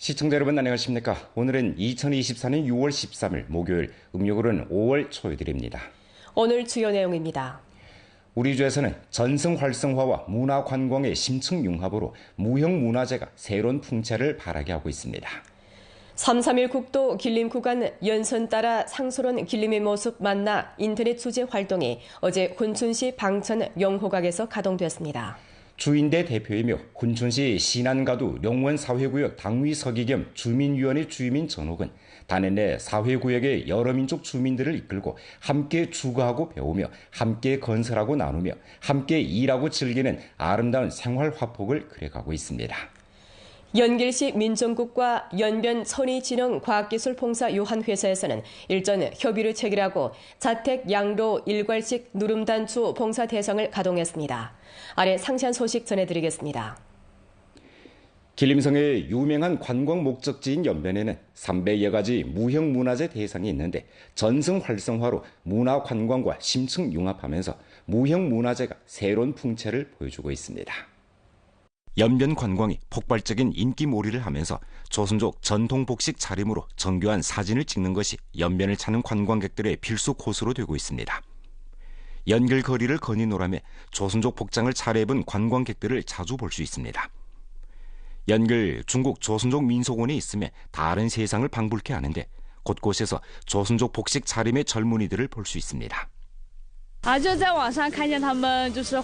시청자 여러분 안녕하십니까? 오늘은 2024년 6월 13일 목요일, 음력으로는 5월 초일입니다. 오늘 주요 내용입니다. 우리 주에서는 전승 활성화와 문화 관광의 심층 융합으로 무형문화재가 새로운 풍채를 발하게 하고 있습니다. 3.3일 국도 길림 구간 연선 따라 상설원 길림의 모습 만나 인터넷 주제 활동이 어제 군춘시 방천 영호각에서 가동됐습니다. 주인대 대표이며 군춘시 신안가두 용원 사회구역 당위 서기 겸 주민위원회 주임인 전옥은 단해 내 사회구역의 여러 민족 주민들을 이끌고 함께 주거하고 배우며 함께 건설하고 나누며 함께 일하고 즐기는 아름다운 생활 화폭을 그려가고 있습니다. 연길시 민정국과 연변 천의진흥과학기술봉사 요한회사에서는 일전 협의를 체결하고 자택 양로 일괄식 누름단추 봉사 대상을 가동했습니다. 아래 상세한 소식 전해드리겠습니다. 길림성의 유명한 관광 목적지인 연변에는 300여 가지 무형문화재 대상이 있는데 전승 활성화로 문화 관광과 심층 융합하면서 무형문화재가 새로운 풍채를 보여주고 있습니다. 연변 관광이 폭발적인 인기몰이를 하면서 조선족 전통 복식 차림으로 정교한 사진을 찍는 것이 연변을 찾는 관광객들의 필수 코스로 되고 있습니다. 연길 거리를 거니노라며 조선족 복장을 차려입은 관광객들을 자주 볼 수 있습니다. 연길 중국 조선족 민속원에 있으며 다른 세상을 방불케 하는데 곳곳에서 조선족 복식 차림의 젊은이들을 볼 수 있습니다. 就在网上看见他们就是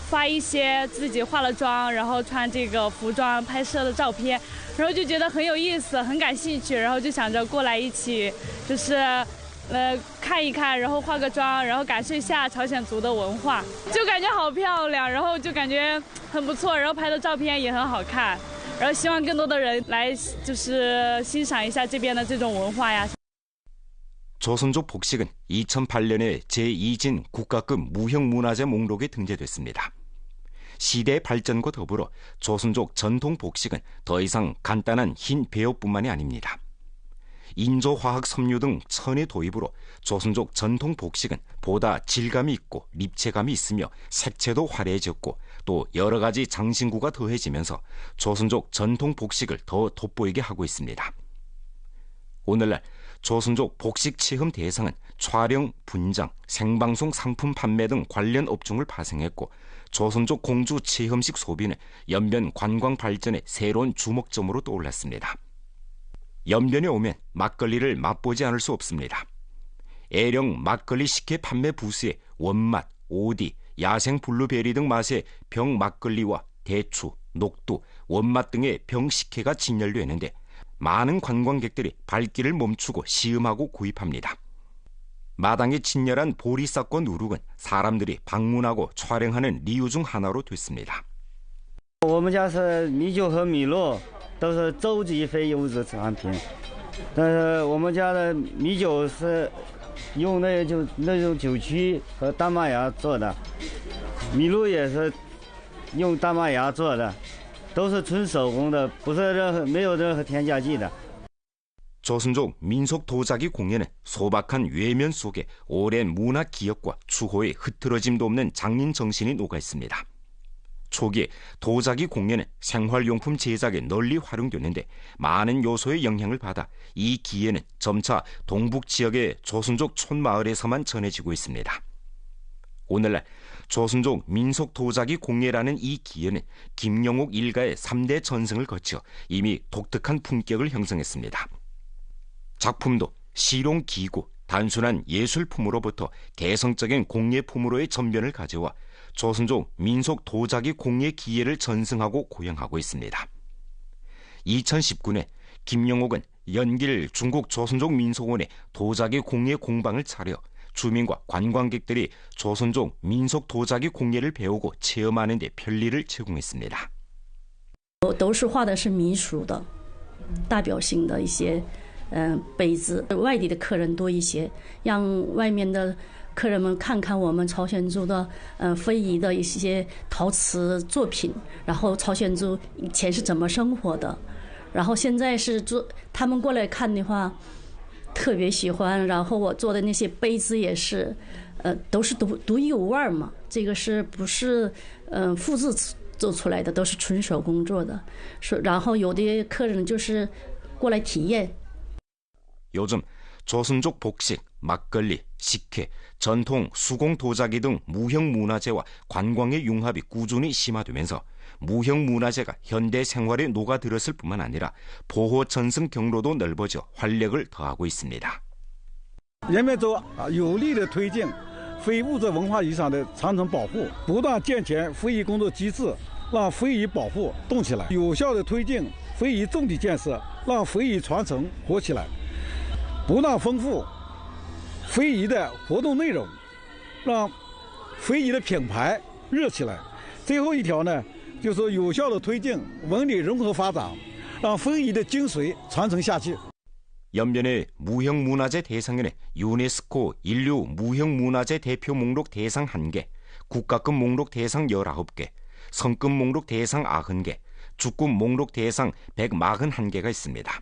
发一些自己化了妆，然后穿这个服装拍摄的照片，然后就觉得很有意思，很感兴趣，然后就想着过来一起就是看一看，然后化个妆，然后感受一下朝鲜族的文化，就感觉好漂亮，然后就感觉很不错，然后拍的照片也很好看，然后希望更多的人来就是欣赏一下这边的这种文化呀。 조선족 복식은 2008년에 제2진 국가급 무형문화재 목록에 등재됐습니다. 시대의 발전과 더불어 조선족 전통 복식은 더 이상 간단한 흰 배옷뿐만이 아닙니다. 인조화학 섬유 등 천의 도입으로 조선족 전통 복식은 보다 질감이 있고立체감이 있으며 색채도 화려해졌고 또 여러 가지 장신구가 더해지면서 조선족 전통 복식을 더 돋보이게 하고 있습니다. 오늘날 조선족 복식 체험 대상은 촬영, 분장, 생방송 상품 판매 등 관련 업종을 파생했고 조선족 공주 체험식 소비는 연변 관광 발전의 새로운 주목점으로 떠올랐습니다. 연변에 오면 막걸리를 맛보지 않을 수 없습니다. 애령 막걸리 식혜 판매 부스에 원맛, 오디, 야생 블루베리 등 맛의 병 막걸리와 대추, 녹두, 원맛 등의 병 식혜가 진열되는데 많은 관광객들이 발길을 멈추고 시음하고 구입합니다. 마당에 진열한 보리쌀과 누룩은 사람들이 방문하고 촬영하는理由중 하나로 됐습니다. 我们家是米酒和米露都是洲际非优质产品，但是我们家的米酒是用那种酒曲和大麦芽做的，米露也是用大麦芽做的。 都是纯手工的，不是没有任何添加剂的。 조선족 민속 도자기 공예는 소박한 외면 속에 오랜 문화 기억과 추호의 흐트러짐도 없는 장인 정신이 녹아 있습니다. 초기에 도자기 공예는 생활용품 제작에 널리 활용됐는데 많은 요소의 영향을 받아 이 기예는 점차 동북 지역의 조선족 촌마을에서만 전해지고 있습니다. 오늘날 조선족 민속 도자기 공예라는 이 기예는 김영옥 일가의 3대 전승을 거쳐 이미 독특한 품격을 형성했습니다. 작품도 실용기구, 단순한 예술품으로부터 개성적인 공예품으로의 전변을 가져와 조선족 민속 도자기 공예 기예를 전승하고 고양하고 있습니다. 2019년 김영옥은 연길 중국 조선족 민속원에 도자기 공예 공방을 차려 주민과 관광객들이 조선족 민속 도자기 공예를 배우고 체험하는 데 편리를 제공했습니다. 都是画的是民俗的代表性的一些杯子，外地的客人多一些，让外面的客人们看看我们朝鲜族的非遗的一些陶瓷作品，然后朝鲜族以前是怎么生活的，然后现在是他们过来看的话。 特别喜欢，然后我做的那些杯子也是，都是独一无二嘛。这个是不是复制做出来的，都是纯手工做的。然后有的客人就是过来体验。 요즘 조선족 복식, 막걸리, 식혜, 전통 수공 도자기 등 무형 문화재와 관광의 융합이 꾸준히 심화되면서 무형 문화재가 현대 생활에 녹아들었을 뿐만 아니라 보호 전승 경로도 넓어져 활력을 더하고 있습니다. 人们都有力地推进非物质文化遗产的传承保护，不断健全非遗工作机制，让非遗保护动起来，有效地推进非遗重地建设，让非遗传承活起来，不断丰富非遗的活动内容，让非遗的品牌热起来。最后一条呢，就是有效地推进文旅融合发展，让非遗的精髓传承下去。 연면에 무형문화재 대상에는 유네스코 인류 무형문화재 대표 목록 대상 1개, 국가급 목록 대상 19개, 성급 목록 대상 90개, 주급 목록 대상 141개가 있습니다.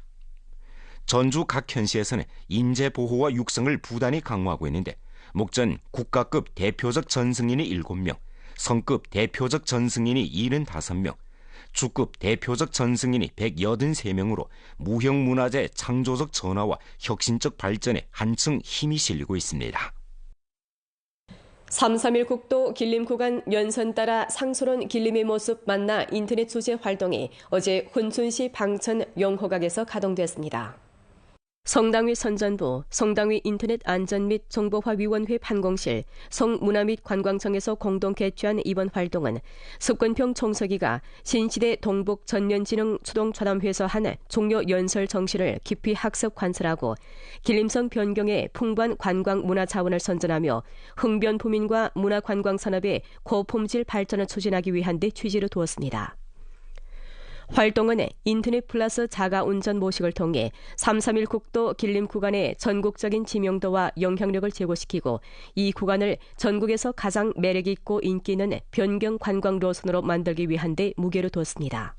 전주 각 현시에서는 인재 보호와 육성을 부단히 강화하고 있는데 목전 국가급 대표적 전승인이 7명, 성급 대표적 전승인이 75명, 주급 대표적 전승인이 183명으로 무형문화재 창조적 전화와 혁신적 발전에 한층 힘이 실리고 있습니다. 3.3일 국도 길림 구간 연선 따라 상스러운 길림의 모습 만나 인터넷 소재 활동이 어제 훈춘시 방천 영호각에서 가동됐습니다. 성당위 선전부, 성당위 인터넷 안전 및 정보화위원회 판공실, 성문화 및 관광청에서 공동 개최한 이번 활동은 석권평 총서기가 신시대 동북 전면진흥 추동좌담회에서 한 종료 연설 정신을 깊이 학습 관찰하고 길림성 변경의 풍부한 관광 문화 자원을 선전하며 흥변 부민과 문화 관광 산업의 고품질 발전을 추진하기 위한 데 취지를 두었습니다. 활동은 인터넷 플러스 자가운전 모식을 통해 3.3일 국도 길림 구간의 전국적인 지명도와 영향력을 제고시키고 이 구간을 전국에서 가장 매력있고 인기 있는 변경 관광 노선으로 만들기 위한 데 무게를 두었습니다.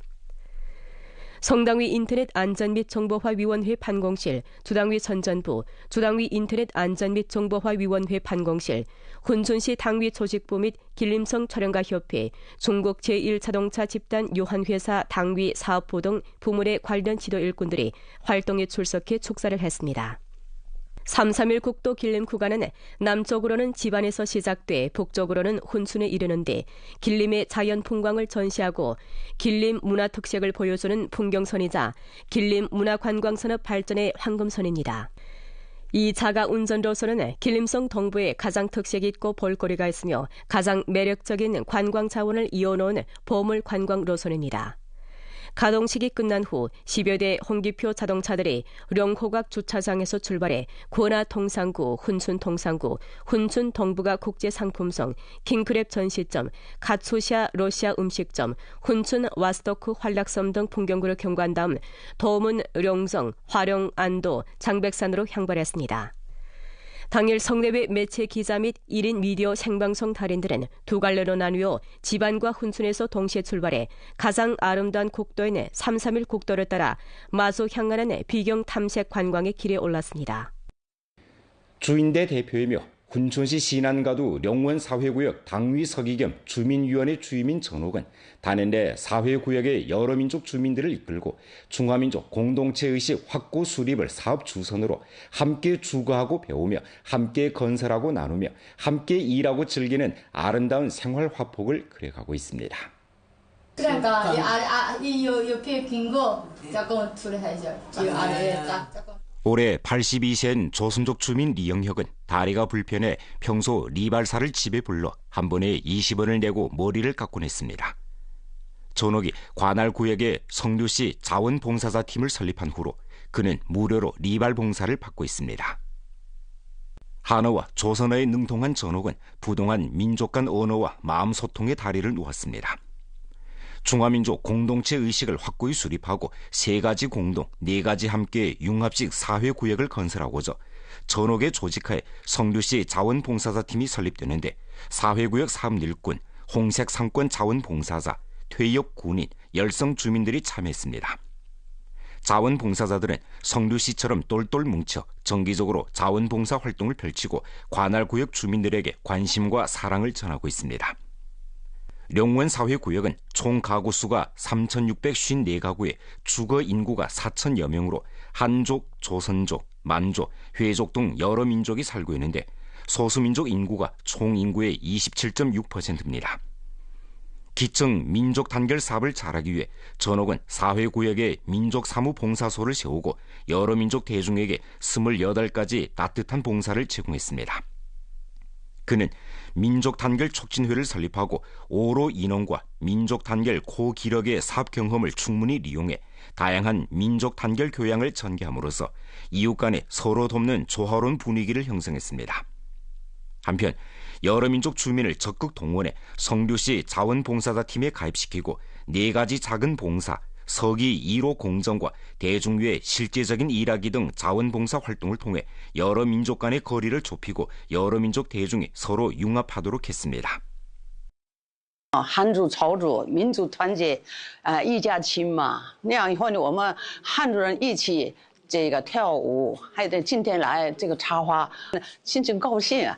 성당위 인터넷 안전 및 정보화위원회 판공실, 주당위 선전부, 주당위 인터넷 안전 및 정보화위원회 판공실, 훈춘시 당위 조직부 및 길림성 촬영가협회, 중국 제1자동차 집단 요한회사 당위 사업부 등 부문의 관련 지도 일꾼들이 활동에 출석해 축사를 했습니다. 3.3일 국도 길림 구간은 남쪽으로는 집안에서 시작돼 북쪽으로는 훈춘에 이르는데 길림의 자연 풍광을 전시하고 길림 문화 특색을 보여주는 풍경선이자 길림 문화관광산업 발전의 황금선입니다. 이 자가운전로선은 길림성 동부에 가장 특색 있고 볼거리가 있으며 가장 매력적인 관광 자원을 이어놓은 보물 관광 노선입니다. 가동식이 끝난 후 10여 대 홍기표 자동차들이 령호각 주차장에서 출발해 고나 통상구, 훈춘 통상구, 훈춘 동부가 국제상품성, 킹크랩 전시점, 카츠샤 러시아 음식점, 훈춘 와스토크 활락섬 등 풍경구를 경과한 다음 도문, 룡성, 화령, 안도, 장백산으로 향발했습니다. 당일 성내외 매체 기자 및 1인 미디어 생방송 달인들은 두 갈래로 나뉘어 집안과 훈춘에서 동시에 출발해 가장 아름다운 국도인 3.3일 국도를 따라 마소 향하는 비경 탐색 관광의 길에 올랐습니다. 주인대 대표이며 훈춘시 신안가두 령원 사회구역 당위 서기 겸 주민위원회 주임인 전옥은 단연대 사회구역의 여러 민족 주민들을 이끌고 중화민족 공동체의식 확고 수립을 사업 주선으로 함께 주거하고 배우며 함께 건설하고 나누며 함께 일하고 즐기는 아름다운 생활 화폭을 그려가고 있습니다. 그러니까 이 옆에 긴 거 조금 줄여야죠. 올해 82세인 조선족 주민 리영혁은 다리가 불편해 평소 리발사를 집에 불러 한 번에 20원을 내고 머리를 깎곤 했습니다. 전옥이 관할구역에 성류시 자원봉사자 팀을 설립한 후로 그는 무료로 리발 봉사를 받고 있습니다. 한어와 조선어에 능통한 전옥은 부동한 민족 간 언어와 마음 소통의 다리를 놓았습니다. 중화민족 공동체 의식을 확고히 수립하고 3가지 공동, 4가지 함께 융합식 사회구역을 건설하고자 전옥의 조직하에 성류시 자원봉사자팀이 설립되는데 사회구역 사업일꾼, 홍색 상권 자원봉사자, 퇴역 군인, 열성 주민들이 참여했습니다. 자원봉사자들은 성류시처럼 똘똘 뭉쳐 정기적으로 자원봉사 활동을 펼치고 관할구역 주민들에게 관심과 사랑을 전하고 있습니다. 룡원 사회구역은 총 가구 수가 3,654가구에 주거 인구가 4,000여 명으로 한족, 조선족, 만족, 회족 등 여러 민족이 살고 있는데 소수민족 인구가 총 인구의 27.6%입니다. 기층 민족 단결 사업을 잘하기 위해 전옥은 사회구역에 민족사무봉사소를 세우고 여러 민족 대중에게 28가지 따뜻한 봉사를 제공했습니다. 그는 민족 단결 촉진회를 설립하고 오로 인원과 민족 단결 고기력의 사업 경험을 충분히 이용해 다양한 민족 단결 교양을 전개함으로써 이웃 간에 서로 돕는 조화로운 분위기를 형성했습니다. 한편 여러 민족 주민을 적극 동원해 성류시 자원봉사자팀에 가입시키고 4가지 작은 봉사, 서기 1호 공정과 대중교의 실제적인 일하기 등 자원봉사 활동을 통해 여러 민족 간의 거리를 좁히고 여러民族 대중이 서로 융합하도록 했습니다. 汉族朝族民族团结一家亲嘛，那样以后呢，我们汉族人一起这个跳舞，还得今天来这个插花，心情高兴啊。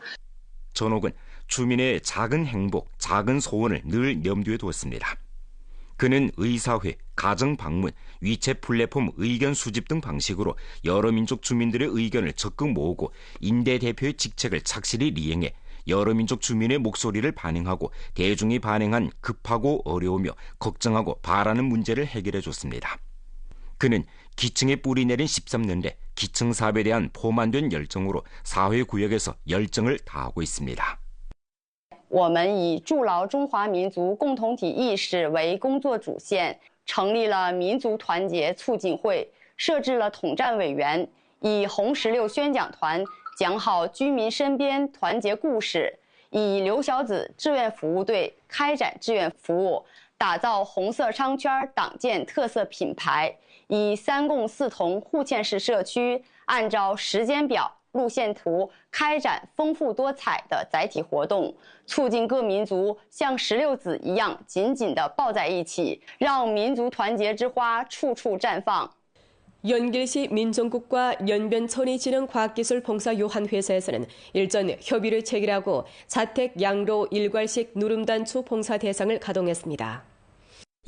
전옥은 주민의 작은 행복, 작은 소원을 늘 염두에 두었습니다. 그는 의사회, 가정방문, 위챗 플랫폼 의견 수집 등 방식으로 여러 민족 주민들의 의견을 적극 모으고 인대 대표의 직책을 착실히 이행해 여러 민족 주민의 목소리를 반영하고 대중이 반영한 급하고 어려우며 걱정하고 바라는 문제를 해결해 줬습니다. 그는 기층에 뿌리 내린 13년대 기층 사업에 대한 포만된 열정으로 사회구역에서 열정을 다하고 있습니다. 我们以筑牢中华民族共同体意识为工作主线，成立了民族团结促进会，设置了统战委员，以红石榴宣讲团讲好居民身边团结故事，以刘小子志愿服务队开展志愿服务，打造红色商圈党建特色品牌，以3共4同户县市社区按照时间表、路线图开展丰富多彩的载体活动，促进各民族像石榴籽一样紧紧地抱在一起，让民族团结之花处处绽放。 연길시 민정국과 연변천의진흥과학기술봉사요한회사에서는 일전 협의를 체결하고 자택 양로 일괄식 누름단추 봉사 대상을 가동했습니다.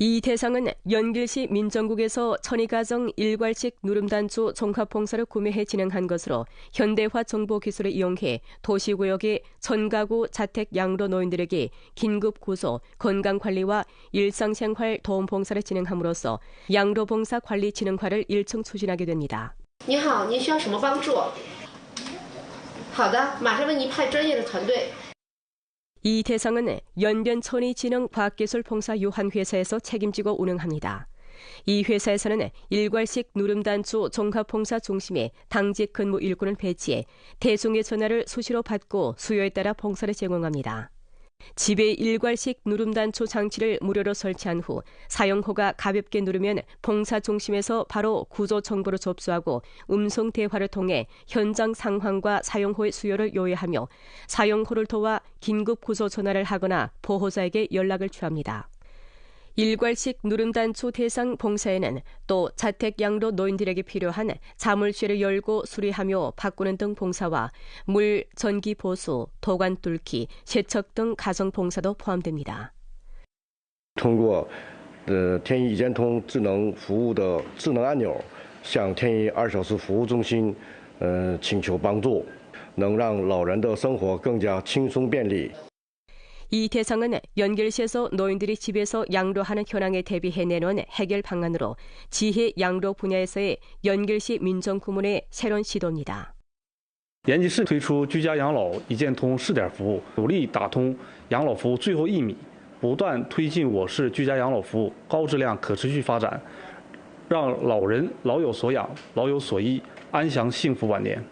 이 대상은 연길시 민정국에서 천의가정 일괄식 누름단추 종합봉사를 구매해 진행한 것으로 현대화 정보기술을 이용해 도시구역의 전가구 자택 양로 노인들에게 긴급구조, 건강관리와 일상생활 도움봉사를 진행함으로써 양로봉사 관리 진흥화를 일청 추진하게 됩니다. 您好，您需要什么帮助？好的，马上为您派专业的团队。 이 대상은 연변천의진흥과학기술봉사요한회사에서 책임지고 운영합니다. 이 회사에서는 일괄식 누름단추 종합봉사 중심의 당직 근무 일꾼을 배치해 대중의 전화를 수시로 받고 수요에 따라 봉사를 제공합니다. 집에 일괄식 누름단추 장치를 무료로 설치한 후 사용호가 가볍게 누르면 봉사 중심에서 바로 구조 정보를 접수하고 음성 대화를 통해 현장 상황과 사용호의 수요를 요해하며 사용호를 도와 긴급 구조 전화를 하거나 보호자에게 연락을 취합니다. 일괄식 누름단추 대상 봉사에는 또 자택 양로 노인들에게 필요한 자물쇠를 열고 수리하며 바꾸는 등 봉사와 물, 전기 보수, 도관 뚫기, 세척 등 가정 봉사도 포함됩니다. 通过天一一键通智能服务的智能按钮，向天一2小时服务中心请求帮助，能让老人的生活更加轻松便利。 이 대상은 연결시에서 노인들이 집에서 양로하는 현황에 대비해 내놓은 해결 방안으로 지혜 양로 분야에서의 연결시 민정구문의 새로운 시도입니다. 延吉市推出居家养老一键通试点服务，努力打通养老服务最后1米，不断推进我市居家养老服务高质量可持续发展，让老人老有所养、老有所依，安享幸福晚年。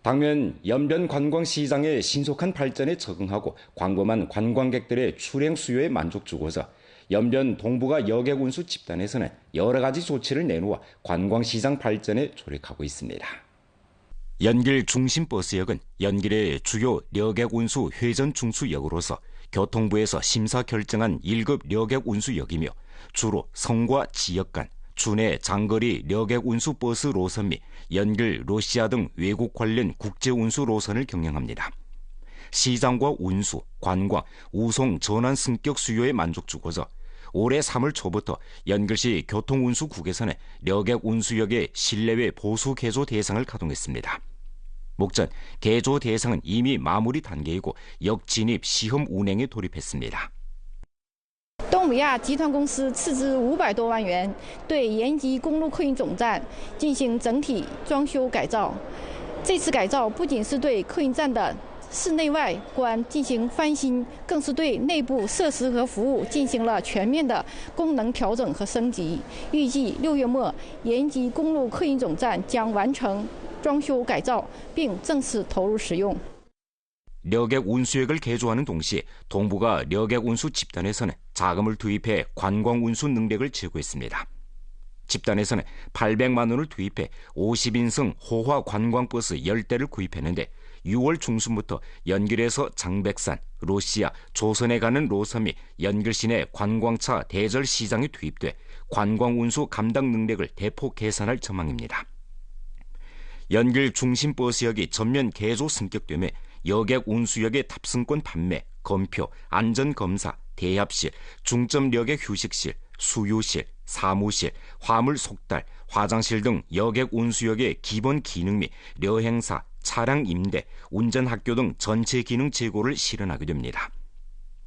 당면 연변 관광시장의 신속한 발전에 적응하고 광범한 관광객들의 출행 수요에 만족 주고서 연변 동북아 여객 운수 집단에서는 여러 가지 조치를 내놓아 관광시장 발전에 조력하고 있습니다. 연길 중심버스역은 연길의 주요 여객 운수 회전 중수역으로서 교통부에서 심사 결정한 1급 여객 운수역이며 주로 성과 지역 간 주내 장거리 여객 운수 버스 노선 및 연길, 러시아 등 외국 관련 국제 운수 노선을 경영합니다. 시장과 운수, 관광, 우송, 전환 승격 수요에 만족 주고서 올해 3월 초부터 연결시 교통운수국에서는 려객 운수역의 실내외 보수 개조 대상을 가동했습니다. 목전 개조 대상은 이미 마무리 단계이고 역 진입 시험 운행에 돌입했습니다. 东北亚集团公司斥资500多万元，对延吉公路客运总站进行整体装修改造。这次改造不仅是对客运站的室内外观进行翻新，更是对内部设施和服务进行了全面的功能调整和升级。预计6月末，延吉公路客运总站将完成装修改造，并正式投入使用。 려객 운수역을 개조하는 동시에 동부가 려객 운수 집단에서는 자금을 투입해 관광 운수 능력을 제고했습니다. 집단에서는 800만 원을 투입해 50인승 호화 관광버스 10대를 구입했는데 6월 중순부터 연길에서 장백산, 러시아, 조선에 가는 노선 및 연길 시내 관광차 대절 시장에 투입돼 관광 운수 감당 능력을 대폭 개선할 전망입니다. 연길 중심 버스역이 전면 개조 승격되며 여객 운수역의 탑승권 판매, 검표, 안전검사, 대합실, 중점 여객 휴식실, 수유실, 사무실, 화물 속달, 화장실 등 여객 운수역의 기본 기능 및 려행사, 차량 임대, 운전학교 등 전체 기능 제고를 실현하게 됩니다.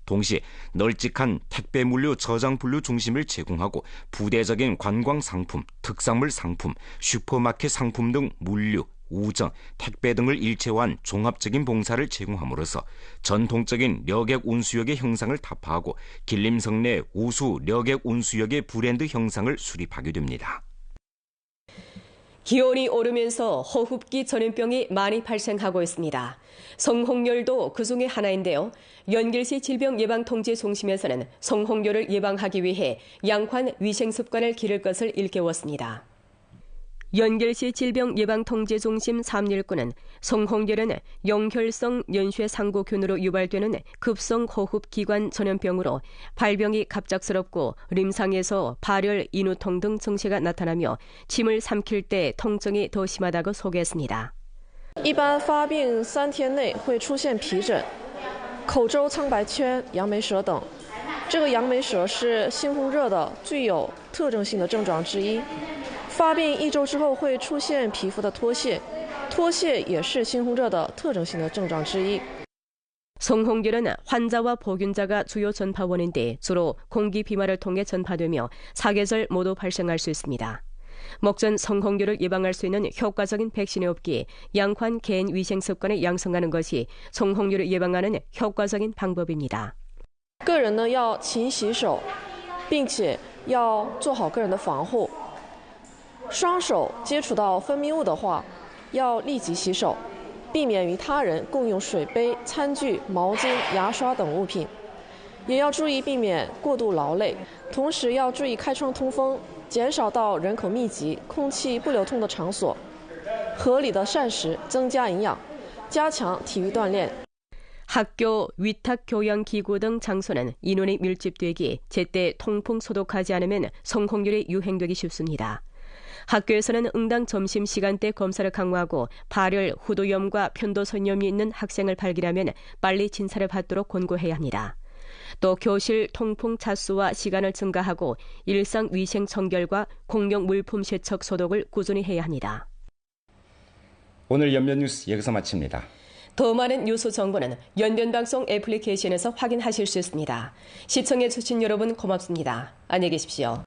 동시에 널찍한 택배 물류 저장 분류 중심을 제공하고 부대적인 관광 상품, 특산물 상품, 슈퍼마켓 상품 등 물류, 우정, 택배 등을 일체화한 종합적인 봉사를 제공함으로써 전통적인 려객 운수역의 형상을 타파하고 길림성 내 우수 려객 운수역의 브랜드 형상을 수립하게 됩니다. 기온이 오르면서 호흡기 전염병이 많이 발생하고 있습니다. 성홍열도 그 중에 하나인데요. 연길시 질병예방통제중심에서는 성홍열을 예방하기 위해 양환 위생습관을 기를 것을 일깨웠습니다. 연길시 질병예방통제중심 319는 성홍열은 영혈성 연쇄상구균으로 유발되는 급성호흡기관 전염병으로 발병이 갑작스럽고 림상에서 발열, 인후통 등 증세가 나타나며 침을 삼킬 때 통증이 더 심하다고 소개했습니다. 一般发病3天内会出现皮疹、口周苍白圈、杨梅舌等。这个杨梅舌是猩红热的最有特征性的症状之一。 发病1周之后会出现皮肤的脱屑，脱屑也是猩红热的特征性的症状之一。 성홍열은 환자와 보균자가 주요 전파원인데 주로 공기 비말을 통해 전파되며 사계절 모두 발생할 수 있습니다. 목전 성홍열을 예방할 수 있는 효과적인 백신이 없기에 양환 개인 위생 습관을 양성하는 것이 성홍열을 예방하는 효과적인 방법입니다. 个人呢要勤洗手，并且要做好个人的防护。 双手接触到分泌物的话，要立即洗手，避免与他人共用水杯、餐具、毛巾、牙刷等物品。也要注意避免过度劳累，同时要注意开窗通风，减少到人口密集、空气不流通的场所。合理的膳食，增加营养，加强体育锻炼。 학교, 위탁교양기구 등 장소는 인원이 밀집되기에 제때 통풍 소독하지 않으면 성홍열이 유행되기 쉽습니다. 학교에서는 응당 점심시간대 검사를 강화하고 발열, 후두염과 편도선염이 있는 학생을 발견하면 빨리 진찰을 받도록 권고해야 합니다. 또 교실 통풍 차수와 시간을 증가하고 일상위생 청결과 공용 물품 세척 소독을 꾸준히 해야 합니다. 오늘 연변뉴스 여기서 마칩니다. 더 많은 뉴스 정보는 연변방송 애플리케이션에서 확인하실 수 있습니다. 시청해주신 여러분 고맙습니다. 안녕히 계십시오.